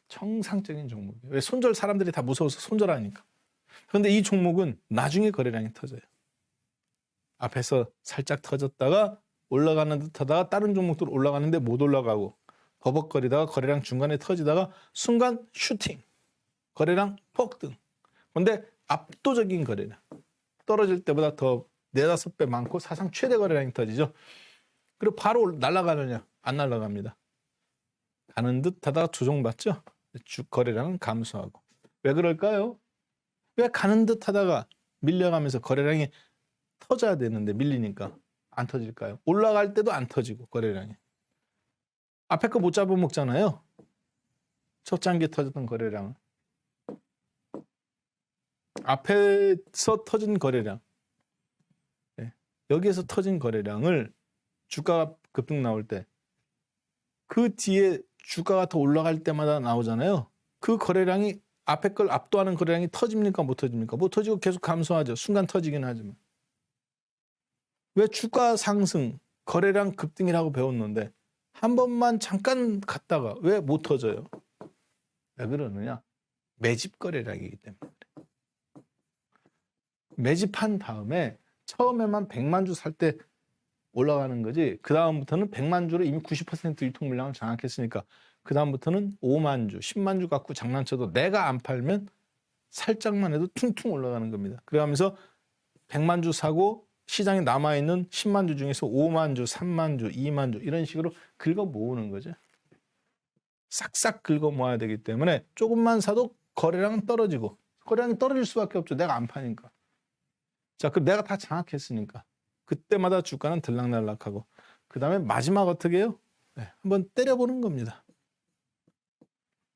정상적인 종목이에요. 왜? 손절 사람들이 다 무서워서 손절하니까. 그런데 이 종목은 나중에 거래량이 터져요. 앞에서 살짝 터졌다가 올라가는 듯 하다가 다른 종목들 올라가는데 못 올라가고 버벅거리다가 거래량 중간에 터지다가 순간 슈팅, 거래량 폭등. 그런데 압도적인 거래량, 떨어질 때보다 더 4-5배 많고 사상 최대 거래량이 터지죠. 그리고 바로 날아가느냐? 안 날아갑니다. 가는 듯 하다가 조정받죠. 주 거래량은 감소하고. 왜 그럴까요? 왜 가는 듯 하다가 밀려가면서 거래량이 터져야 되는데 밀리니까 안 터질까요? 올라갈 때도 안 터지고 거래량이. 앞에 거 못 잡아먹잖아요. 첫 장기에 터졌던 거래량은. 앞에서 터진 거래량. 네. 여기에서 터진 거래량을 주가가 급등 나올 때 그 뒤에 주가가 더 올라갈 때마다 나오잖아요. 그 거래량이 앞에 걸 압도하는 거래량이 터집니까? 못 터집니까? 못 터지고 계속 감소하죠. 순간 터지긴 하지만. 왜 주가 상승, 거래량 급등이라고 배웠는데 한 번만 잠깐 갔다가 왜 못 터져요? 왜 그러느냐? 매집 거래량이기 때문에. 매집한 다음에 처음에만 100만 주 살 때 올라가는 거지 그 다음부터는 100만 주로 이미 90% 유통 물량을 장악했으니까 그 다음부터는 5만 주, 10만 주 갖고 장난쳐도 내가 안 팔면 살짝만 해도 퉁퉁 올라가는 겁니다. 그러면서 100만 주 사고 시장에 남아있는 10만 주 중에서 5만 주, 3만 주, 2만 주 이런 식으로 긁어 모으는 거죠. 싹싹 긁어 모아야 되기 때문에 조금만 사도 거래량은 떨어지고 거래량이 떨어질 수밖에 없죠. 내가 안 파니까. 자, 그럼 내가 다 장악했으니까. 그때마다 주가는 들락날락하고 그 다음에 마지막 어떻게 해요? 네, 한번 때려보는 겁니다.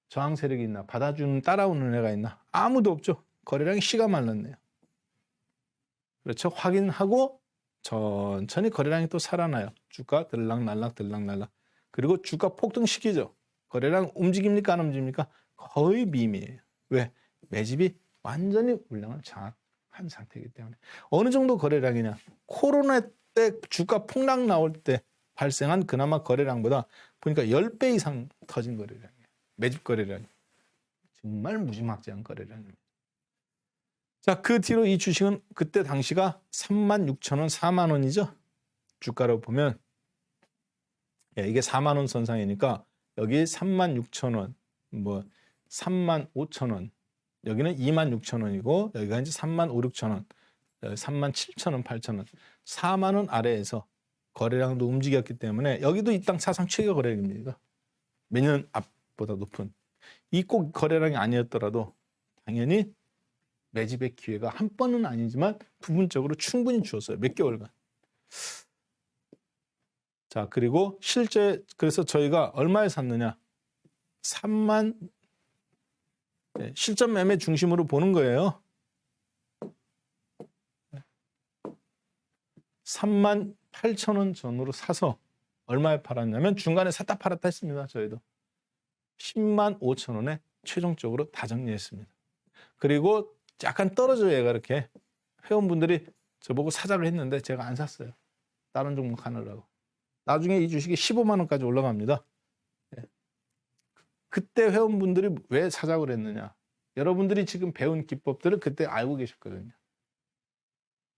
저항 세력이 있나? 받아주는 따라오는 애가 있나? 아무도 없죠. 거래량이 씨가 말랐네요. 그렇죠. 확인하고 천천히 거래량이 또 살아나요. 주가 들락날락 들락날락. 그리고 주가 폭등시키죠. 거래량 움직입니까? 안 움직입니까? 거의 미미해요. 왜? 매집이 완전히 물량을 장악한 상태이기 때문에. 어느 정도 거래량이냐? 코로나 때 주가 폭락 나올 때 발생한 그나마 거래량보다 보니까 10배 이상 터진 거래량이에요. 매집 거래량이. 정말 무지막지한 거래량입니다. 자, 그 뒤로 이 주식은 그때 당시가 36,000원, 4만 원이죠. 주가로 보면 이게 4만 원 선상이니까 여기 36,000원, 뭐 35,000원, 여기는 26,000원이고 여기가 이제 35,000, 6,000원, 37,000원, 8,000원, 4만 원 아래에서 거래량도 움직였기 때문에 여기도 이 땅 사상 최고 거래량입니다. 매년 앞보다 높은. 이 꼭 거래량이 아니었더라도 당연히 매집의 기회가 한 번은 아니지만 부분적으로 충분히 주었어요. 몇 개월간. 자, 그리고 실제 그래서 저희가 얼마에 샀느냐? 3만 실전 매매 중심으로 보는 거예요. 3만 8천 원 전후로 사서 얼마에 팔았냐면 중간에 샀다 팔았다 했습니다. 저희도 10만 5천 원에 최종적으로 다 정리했습니다. 그리고 약간 떨어져요. 얘가 이렇게 회원분들이 저보고 사자를 했는데 제가 안 샀어요. 다른 종목 하느라고. 나중에 이 주식이 15만 원까지 올라갑니다. 그때 회원분들이 왜 사자고 그랬느냐. 여러분들이 지금 배운 기법들을 그때 알고 계셨거든요.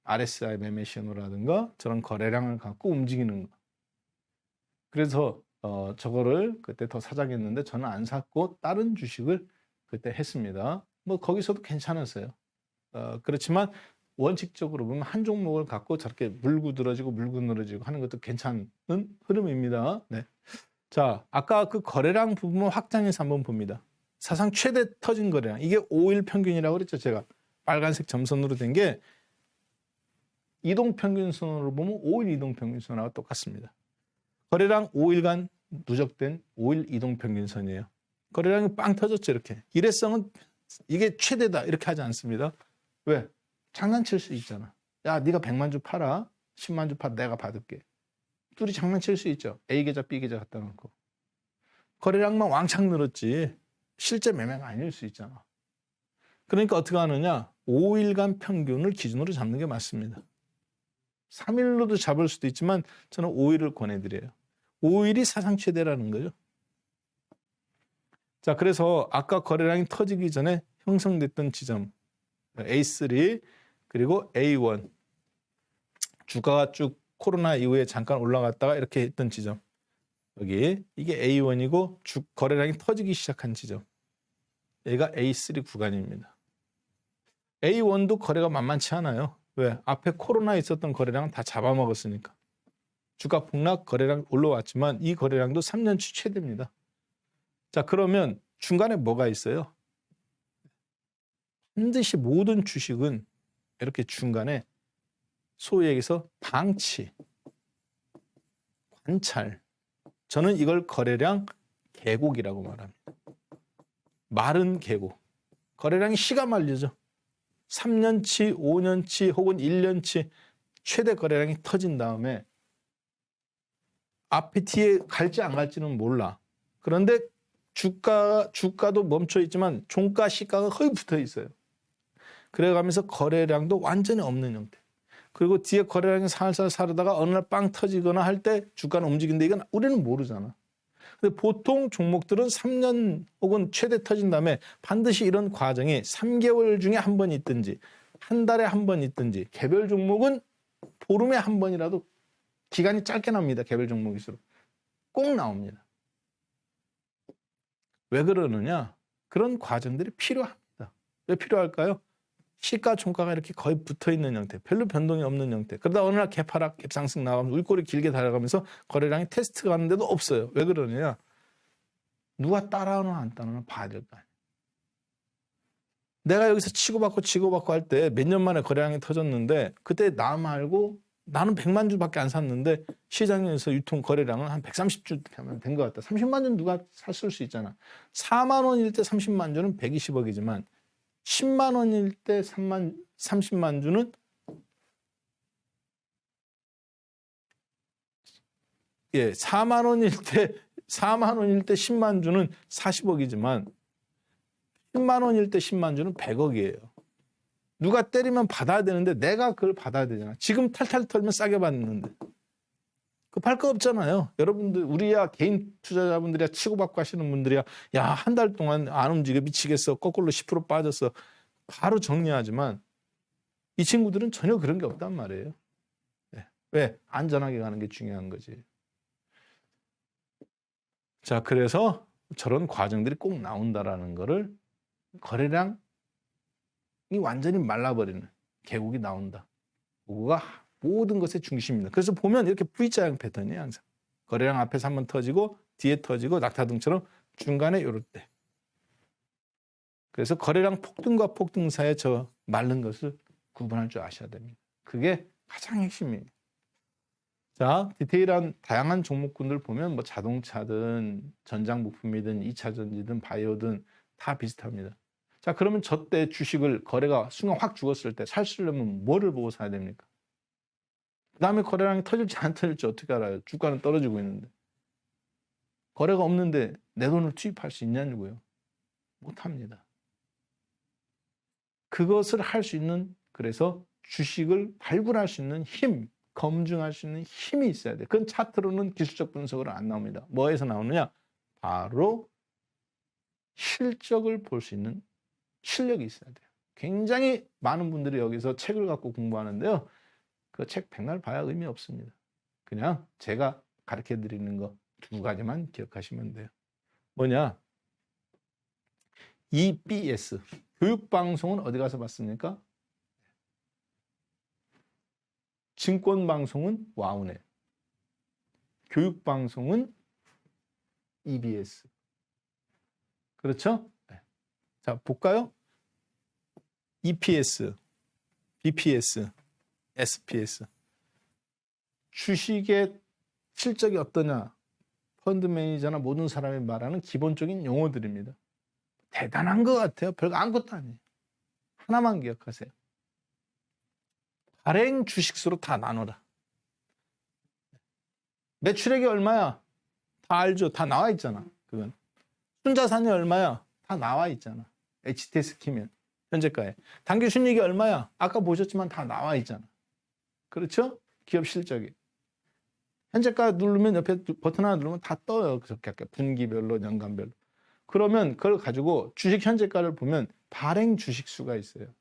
RSI 매매 신호라든가 저런 거래량을 갖고 움직이는 거. 그래서 저거를 그때 더 사자겠는데 저는 안 샀고 다른 주식을 그때 했습니다. 뭐 거기서도 괜찮았어요. 그렇지만 원칙적으로 보면 한 종목을 갖고 저렇게 물고 늘어지고 하는 것도 괜찮은 흐름입니다. 네. 자, 아까 그 거래량 부분을 확장해서 한번 봅니다. 사상 최대 터진 거래량. 이게 5일 평균이라고 그랬죠. 제가 빨간색 점선으로 된 게 이동평균선으로 보면 5일 이동평균선하고 똑같습니다. 거래량 5일간 누적된 5일 이동평균선이에요. 거래량이 빵 터졌죠. 이렇게. 일회성은 이게 최대다 이렇게 하지 않습니다. 왜? 장난칠 수 있잖아. 야, 네가 100만 주 팔아. 10만 주 팔아. 내가 받을게. 둘이 장난칠 수 있죠. A 계좌, B 계좌 갖다 놓고. 거래량만 왕창 늘었지 실제 매매가 아닐 수 있잖아. 그러니까 어떻게 하느냐. 5일간 평균을 기준으로 잡는 게 맞습니다. 3일로도 잡을 수도 있지만 저는 5일을 권해드려요. 5일이 사상 최대라는 거죠. 자, 그래서 아까 거래량이 터지기 전에 형성됐던 지점 A3 그리고 A1 주가가 쭉 코로나 이후에 잠깐 올라갔다가 이렇게 했던 지점 여기 이게 A1이고 거래량이 터지기 시작한 지점 얘가 A3 구간입니다. A1도 거래가 만만치 않아요. 왜? 앞에 코로나 있었던 거래량은 다 잡아먹었으니까. 주가 폭락 거래량 올라왔지만 이 거래량도 3년치 최대입니다. 자, 그러면 중간에 뭐가 있어요? 반드시 모든 주식은 이렇게 중간에 소위 얘기해서 방치, 관찰. 저는 이걸 거래량 계곡이라고 말합니다. 마른 계곡. 거래량이 씨가 말리죠. 3년치, 5년치 혹은 1년치 최대 거래량이 터진 다음에 앞에 뒤에 갈지 안 갈지는 몰라. 그런데 주가도 멈춰 있지만 종가, 시가가 거의 붙어 있어요. 그래가면서 거래량도 완전히 없는 형태. 그리고 뒤에 거래량이 살살 사르다가 어느 날 빵 터지거나 할 때 주가는 움직이는데 이건 우리는 모르잖아. 근데 보통 종목들은 3년 혹은 최대 터진 다음에 반드시 이런 과정이 3개월 중에 한 번 있든지 한 달에 한 번 있든지 개별 종목은 보름에 한 번이라도 기간이 짧게 나옵니다. 개별 종목일수록. 꼭 나옵니다. 왜 그러느냐? 그런 과정들이 필요합니다. 왜 필요할까요? 시가 종가가 이렇게 거의 붙어있는 형태, 별로 변동이 없는 형태. 그러다 어느 날 갭하락, 갭상승 나가면서 울꼬리 길게 달아가면서 거래량이 테스트 가는데도 없어요. 왜 그러느냐? 누가 따라하나 안 따라하나 봐야 될 거 아니에요. 내가 여기서 치고받고 할 때 몇 년 만에 거래량이 터졌는데 그때 나 말고 나는 100만 주밖에 안 샀는데 시장에서 유통 거래량은 한 130주 하면 된 것 같다. 30만 주는 누가 샀을 수 있잖아. 4만 원일 때 30만 주는 120억이지만 10만 원일 때 30만 주는 예, 4만 원일 때 10만 주는 40억이지만 10만 원일 때 10만 주는 100억이에요. 누가 때리면 받아야 되는데 내가 그걸 받아야 되잖아. 지금 탈탈 털면 싸게 받는데. 그 팔 거 없잖아요. 여러분들 우리야 개인 투자자분들이야 치고받고 하시는 분들이야 야, 한 달 동안 안 움직여 미치겠어. 거꾸로 10% 빠졌어. 바로 정리하지만 이 친구들은 전혀 그런 게 없단 말이에요. 네. 왜? 안전하게 가는 게 중요한 거지. 자, 그래서 저런 과정들이 꼭 나온다라는 거를 거래량이 완전히 말라버리는 계곡이 나온다. 그거가 모든 것의 중심입니다. 그래서 보면 이렇게 V자형 패턴이에요. 항상. 거래량 앞에서 한번 터지고 뒤에 터지고 낙타등처럼 중간에 이럴 때. 그래서 거래량 폭등과 폭등 사이에 저 마른 것을 구분할 줄 아셔야 됩니다. 그게 가장 핵심이에요. 자, 디테일한 다양한 종목군들 보면 뭐 자동차든 전장 부품이든 2차 전지든 바이오든 다 비슷합니다. 자, 그러면 저 때 주식을 거래가 순간 확 죽었을 때 사시려면 뭐를 보고 사야 됩니까? 그 다음에 거래량이 터질지 안 터질지 어떻게 알아요? 주가는 떨어지고 있는데. 거래가 없는데 내 돈을 투입할 수 있냐고요? 못합니다. 그것을 할 수 있는, 그래서 주식을 발굴할 수 있는 힘, 검증할 수 있는 힘이 있어야 돼요. 그건 차트로는 기술적 분석으로 안 나옵니다. 뭐에서 나오느냐? 바로 실적을 볼 수 있는 실력이 있어야 돼요. 굉장히 많은 분들이 여기서 책을 갖고 공부하는데요. 그 책 백날 봐야 의미 없습니다. 그냥 제가 가르쳐 드리는 거 2가지만 기억하시면 돼요. 뭐냐? EBS. 교육방송은 어디 가서 봤습니까? 증권방송은 와우넷. 교육방송은 EBS. 그렇죠? 네. 자, 볼까요? EPS, BPS, SPS. 주식의 실적이 어떠냐? 펀드 매니저나 모든 사람이 말하는 기본적인 용어들입니다. 대단한 것 같아요. 별거 아무것도 아니에요. 하나만 기억하세요. 발행 주식수로 다 나눠라. 매출액이 얼마야? 다 알죠. 다 나와 있잖아. 그건. 순자산이 얼마야? 다 나와 있잖아. HTS 키면 현재가에. 당기 순이익이 얼마야? 아까 보셨지만 다 나와 있잖아. 그렇죠? 기업 실적이. 현재가 누르면 옆에 버튼 하나 누르면 다 떠요. 그렇게 분기별로, 연간별로. 그러면 그걸 가지고 주식 현재가를 보면 발행 주식수가 있어요.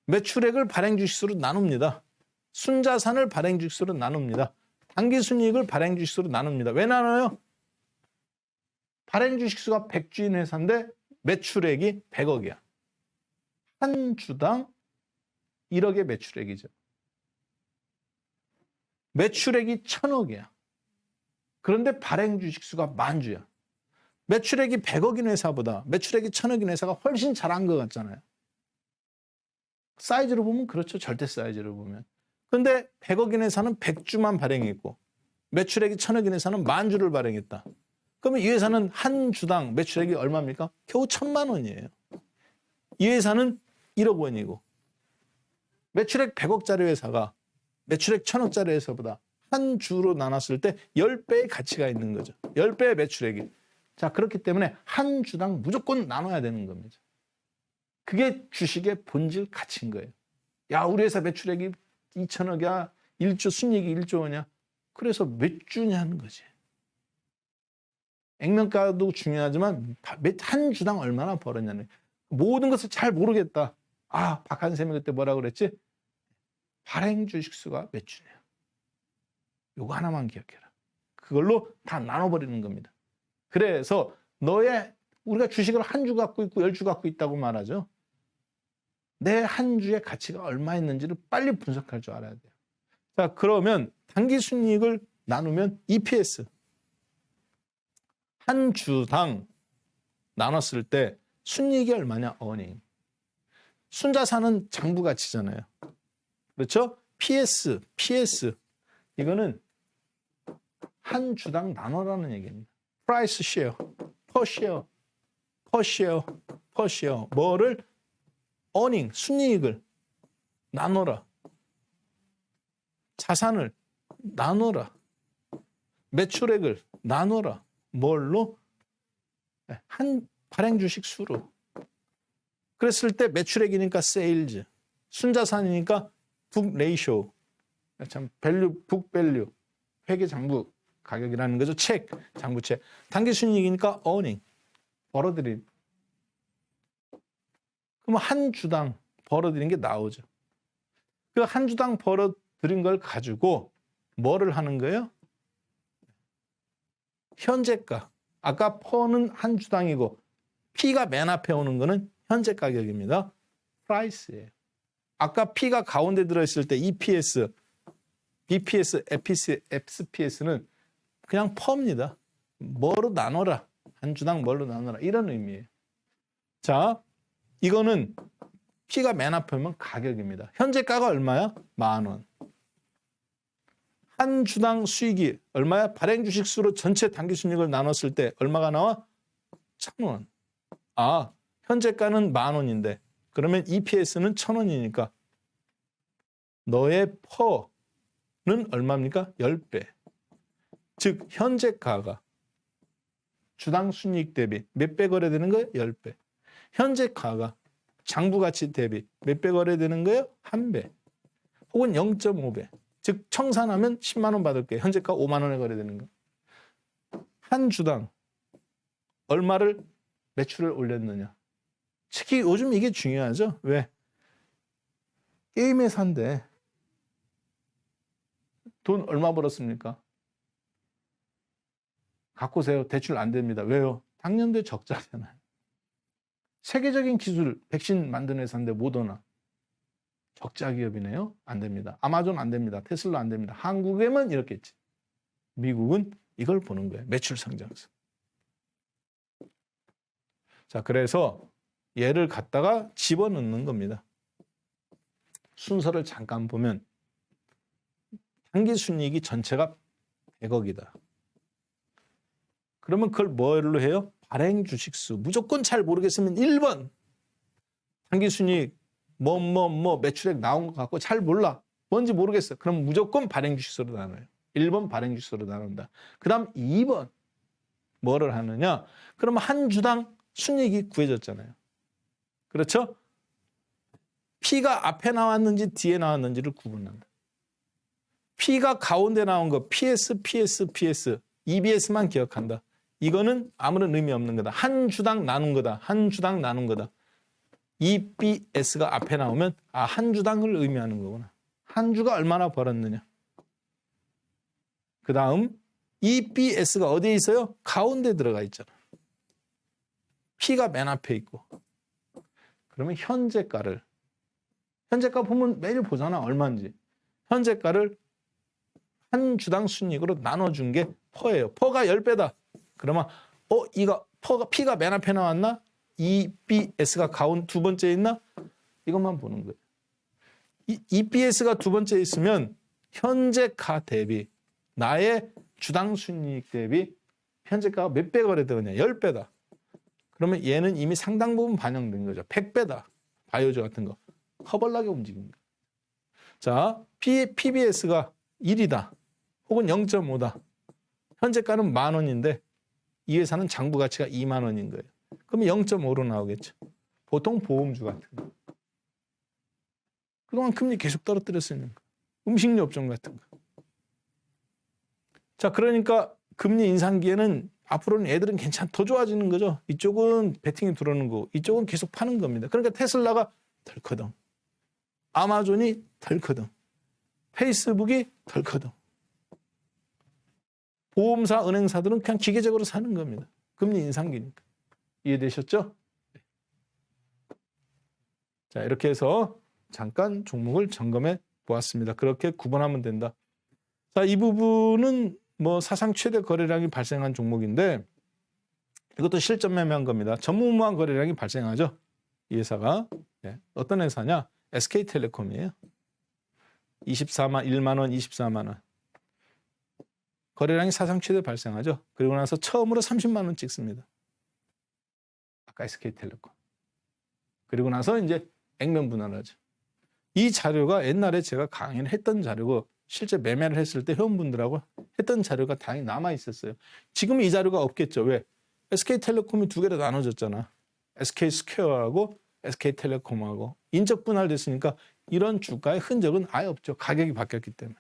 매출액을 발행 주식수로 나눕니다. 순자산을 발행 주식수로 나눕니다. 당기 순이익을 발행 주식수로 나눕니다. 왜 나눠요? 발행 주식수가 100주인 회사인데 매출액이 100억이야. 한 주당 1억의 매출액이죠. 매출액이 1000억이야. 그런데 발행 주식수가 10,000주야. 매출액이 100억인 회사보다 매출액이 1000억인 회사가 훨씬 잘한 것 같잖아요. 사이즈로 보면 그렇죠. 절대 사이즈로 보면. 근데 100억인 회사는 100주만 발행했고 매출액이 1000억인 회사는 10,000주를 발행했다. 그러면 이 회사는 한 주당 매출액이 얼마입니까? 겨우 1000만 원이에요. 이 회사는 1억 원이고 매출액 100억짜리 회사가 매출액 1000억짜리 회사보다 한 주로 나눴을 때 10배의 가치가 있는 거죠. 10배의 매출액이. 자, 그렇기 때문에 한 주당 무조건 나눠야 되는 겁니다. 그게 주식의 본질 가치인 거예요. 야, 우리 회사 매출액이 2천억이야. 1조 순이익이 1조 원이야. 그래서 몇 주냐는 거지. 액면가도 중요하지만 한 주당 얼마나 벌었냐는. 모든 것을 잘 모르겠다. 아, 박한샘이 그때 뭐라고 그랬지? 발행 주식수가 몇 주냐. 요거 하나만 기억해라. 그걸로 다 나눠버리는 겁니다. 그래서 우리가 주식을 한 주 갖고 있고 10주 갖고 있다고 말하죠. 내 한 주의 가치가 얼마 있는지를 빨리 분석할 줄 알아야 돼요. 자, 그러면 단기 순이익을 나누면 EPS. 한 주당 나눴을 때 순이익이 얼마냐? 어닝. 순자산은 장부 가치잖아요. 그렇죠? PS. 이거는 한 주당 나눠라는 얘기입니다. price share, per share. 뭐를? earning, 순이익을 나눠라. 자산을 나눠라. 매출액을 나눠라. 뭘로? 한 발행 주식 수로. 그랬을 때 매출액이니까 세일즈, 순자산이니까 북 레이쇼, 참 북 밸류, 회계 장부 가격이라는 거죠. 장부책. 단기 순이익이니까 earning, 벌어들인. 그럼 한 주당 벌어들인 게 나오죠. 그 한 주당 벌어들인 걸 가지고 뭐를 하는 거예요? 현재가. 아까 퍼는 한 주당이고 P가 맨 앞에 오는 거는 현재 가격입니다. 프라이스예요. 아까 P가 가운데 들어있을 때 EPS, BPS, FPS는 그냥 퍼입니다. 뭐로 나눠라. 한 주당 뭘로 나눠라. 이런 의미예요. 자, 이거는 P가 맨 앞에 오면 가격입니다. 현재가가 얼마야? 10,000원. 한 주당 수익이 얼마야? 발행 주식 수로 전체 단기 순이익을 나눴을 때 얼마가 나와? 1,000원. 아, 현재가는 10,000원인데 그러면 EPS는 1,000원이니까 너의 퍼는 얼마입니까? 10배. 즉 현재가가 주당 순이익 대비 몇 배 거래되는 거예요? 10배. 현재가가 장부가치 대비 몇 배 거래되는 거예요? 1배. 혹은 0.5배. 즉 청산하면 10만 원 받을게요. 현재가 5만 원에 거래되는 거. 한 주당 얼마를 매출을 올렸느냐. 특히 요즘 이게 중요하죠. 왜? 게임 회사인데 돈 얼마 벌었습니까? 갖고 오세요. 대출 안 됩니다. 왜요? 당년도에 적자잖아요. 세계적인 기술, 백신 만드는 회사인데 모더나. 적자 기업이네요. 안 됩니다. 아마존 안 됩니다. 테슬라 안 됩니다. 한국에만 이렇게 했지. 미국은 이걸 보는 거예요. 매출 성장성. 자, 그래서 얘를 갖다가 집어넣는 겁니다. 순서를 잠깐 보면 단기 순이익이 전체가 100억이다. 그러면 그걸 뭘로 해요? 발행 주식수. 무조건 잘 모르겠으면 1번. 단기 순이익 매출액 나온 것 같고 잘 몰라. 뭔지 모르겠어. 그럼 무조건 발행 주식수로 나눠요. 1번 발행 주식수로 나눈다. 그 다음 2번 뭐를 하느냐? 그러면 한 주당 순이익이 구해졌잖아요. 그렇죠? P가 앞에 나왔는지 뒤에 나왔는지를 구분한다. P가 가운데 나온 거 PS, EBS만 기억한다. 이거는 아무런 의미 없는 거다. 한 주당 나눈 거다. 한 주당 나눈 거다. EBS가 앞에 나오면 한 주당을 의미하는 거구나. 한 주가 얼마나 벌었느냐. 그 다음 EBS가 어디에 있어요? 가운데 들어가 있잖아. P가 맨 앞에 있고. 그러면 현재가 보면 매일 보잖아. 얼마인지. 현재가를 한 주당 순이익으로 나눠준 게 퍼예요. 퍼가 10배다. 그러면 이거 P가 맨 앞에 나왔나? EBS가 두 번째에 있나? 이것만 보는 거예요. EBS가 두 번째에 있으면 현재가 대비 나의 주당 순이익 대비 현재가가 몇 배 거래되느냐? 10배다. 그러면 얘는 이미 상당 부분 반영된 거죠. 100배다. 바이오주 같은 거. 허벌나게 움직인 거예요. 자, PBS가 1이다. 혹은 0.5다. 현재가는 10,000원인데 이 회사는 장부 가치가 2만 원인 거예요. 그러면 0.5로 나오겠죠. 보통 보험주 같은 거. 그동안 금리 계속 떨어뜨렸으니까. 음식료 업종 같은 거. 자, 그러니까 금리 인상기에는 앞으로는 애들은 더 좋아지는 거죠. 이쪽은 베팅이 들어오는 거고 이쪽은 계속 파는 겁니다. 그러니까 테슬라가 덜커덩. 아마존이 덜커덩. 페이스북이 덜커덩. 보험사, 은행사들은 그냥 기계적으로 사는 겁니다. 금리 인상기니까. 이해되셨죠? 자, 이렇게 해서 잠깐 종목을 점검해 보았습니다. 그렇게 구분하면 된다. 자, 이 부분은 사상 최대 거래량이 발생한 종목인데 이것도 실전 매매한 겁니다. 전무후무한 거래량이 발생하죠. 이 회사가. 네. 어떤 회사냐? SK텔레콤이에요. 1만 원, 24만 원. 거래량이 사상 최대 발생하죠. 그리고 나서 처음으로 30만 원 찍습니다. 아까 SK텔레콤. 그리고 나서 이제 액면 분할하죠. 이 자료가 옛날에 제가 강의를 했던 자료고 실제 매매를 했을 때 회원분들하고 했던 자료가 다행히 남아 있었어요. 지금 이 자료가 없겠죠. 왜? SK텔레콤이 두 개로 나눠졌잖아. SK스퀘어하고 SK텔레콤하고 인적 분할됐으니까 이런 주가의 흔적은 아예 없죠. 가격이 바뀌었기 때문에.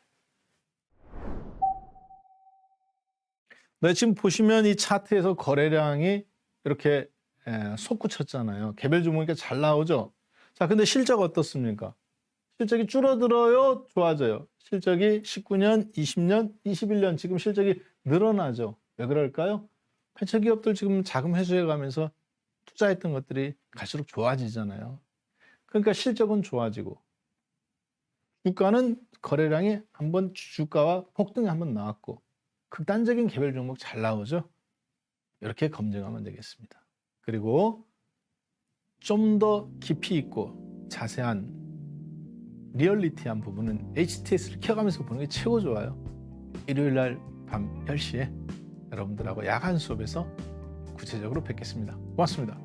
네, 지금 보시면 이 차트에서 거래량이 이렇게 솟구쳤잖아요. 개별 종목이니까 잘 나오죠. 자, 근데 실적 어떻습니까? 실적이 줄어들어요? 좋아져요? 실적이 19년, 20년, 21년 지금 실적이 늘어나죠. 왜 그럴까요? 벤처기업들 지금 자금 회수해가면서 투자했던 것들이 갈수록 좋아지잖아요. 그러니까 실적은 좋아지고 주가는 거래량이 한번 주가와 폭등이 한번 나왔고 극단적인 개별 종목 잘 나오죠. 이렇게 검증하면 되겠습니다. 그리고 좀 더 깊이 있고 자세한 리얼리티한 부분은 HTS를 켜가면서 보는 게 최고 좋아요. 일요일날 밤 10시에 여러분들하고 야간 수업에서 구체적으로 뵙겠습니다. 고맙습니다.